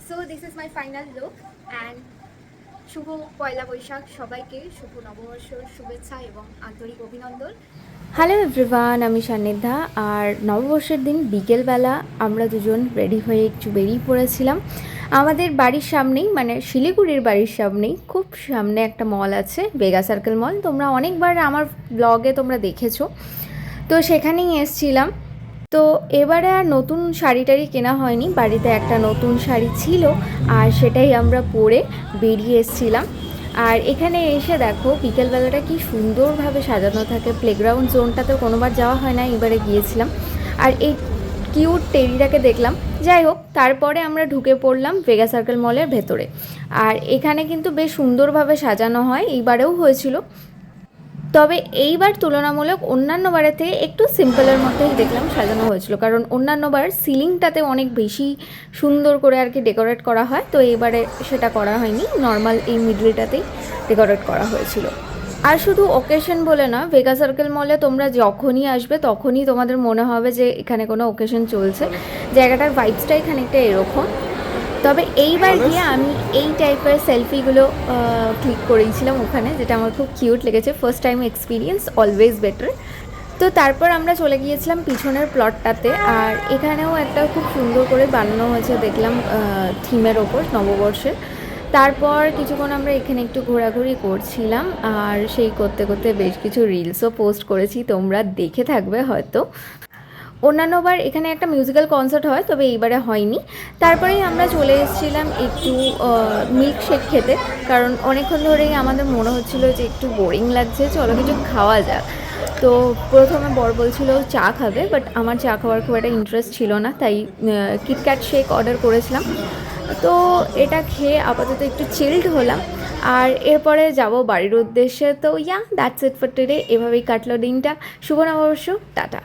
So this is my final look and শুভ পয়লা বৈশাখ সবাইকে, শুভ নববর্ষর শুভেচ্ছা এবং আন্তরিক অভিনন্দন। হ্যালো এভরিওয়ান, আমি সান্নিধ্যা। আর নববর্ষের দিন বিকেলবেলা আমরা দুজন রেডি হয়ে একটু বেরিয়ে পড়েছিলাম। আমাদের বাড়ির সামনেই, মানে শিলিগুড়ির বাড়ির সামনেই খুব সামনে একটা মল আছে, বেগা সার্কেল মল। তোমরা অনেকবার আমার ব্লগে তোমরা দেখেছো, তো সেখানেই এসছিলাম। তো এবারে আর নতুন শাড়ি টাড়ি কেনা হয়নি, বাড়িতে একটা নতুন শাড়ি ছিল আর সেটাই আমরা পরে বেরিয়ে এসছিলাম। আর এখানে এসে দেখো বিকেলবেলাটা কি সুন্দরভাবে সাজানো থাকে। প্লেগ্রাউন্ড জোনটাতে কোনোবার যাওয়া হয় না, এবারে গিয়েছিলাম। আর এই কিউট টেরিটাকে দেখলাম। যাই হোক, তারপরে আমরা ঢুকে পড়লাম ভেগা সার্কেল মলের ভেতরে। আর এখানে কিন্তু বেশ সুন্দরভাবে সাজানো হয়, এইবারেও হয়েছিল। তবে এইবার তুলনামূলক অন্যান্য বারের থেকে একটু সিম্পলের মধ্যেই দেখলাম সাজানো হয়েছিল, কারণ অন্যান্য বার সিলিংটাতে অনেক বেশি সুন্দর করে আর কি ডেকোরেট করা হয়, তো এবারে সেটা করা হয়নি, নর্মাল এই মিডলটাতেই ডেকোরেট করা হয়েছিল। আর শুধু ওকেশন বলে না, ভেগা সার্কেল মলে তোমরা যখনই আসবে তখনই তোমাদের মনে হবে যে এখানে কোনো ওকেশন চলছে। জায়গাটার ভাইবসটাই খানিকটা এরকম। তবে এইবার গিয়ে আমি এই টাইপের সেলফিগুলো ক্লিক করেছিলাম ওখানে, যেটা আমার খুব কিউট লেগেছে। First time experience always better. তো তারপর আমরা চলে গিয়েছিলাম পিছনের প্লটটাতে। আর এখানেও একটা খুব সুন্দর করে বানানো হয়েছে দেখলাম, থিমের ওপর, নববর্ষের। তারপর কিছুক্ষণ আমরা এখানে একটু ঘোরাঘুরি করছিলাম, আর সেই করতে করতে বেশ কিছু রিলসও পোস্ট করেছি, তোমরা দেখে থাকবে হয়তো। অন্যান্যবার এখানে একটা মিউজিক্যাল কনসার্ট হয়, তবে এইবারে হয়নি। তারপরেই আমরা চলে এসেছিলাম একটু মিল্কশেক খেতে, কারণ অনেকক্ষণ ধরেই আমাদের মনে হচ্ছিলো যে একটু বোরিং লাগছে, চলো কিছু খাওয়া যাক। তো প্রথমে বর বলছিল চা খাবে, বাট আমার চা খাওয়ার খুব একটা ইন্টারেস্ট ছিল না, তাই কিটক্যাট শেক অর্ডার করেছিলাম। তো এটা খেয়ে আপাতত একটু চিল্ড হলাম, আর এরপরে যাব বাড়ির উদ্দেশ্যে। তো দ্যাটস ইট ফর টুডে। এভাবেই কাটলো দিনটা। শুভ নববর্ষ, টাটা।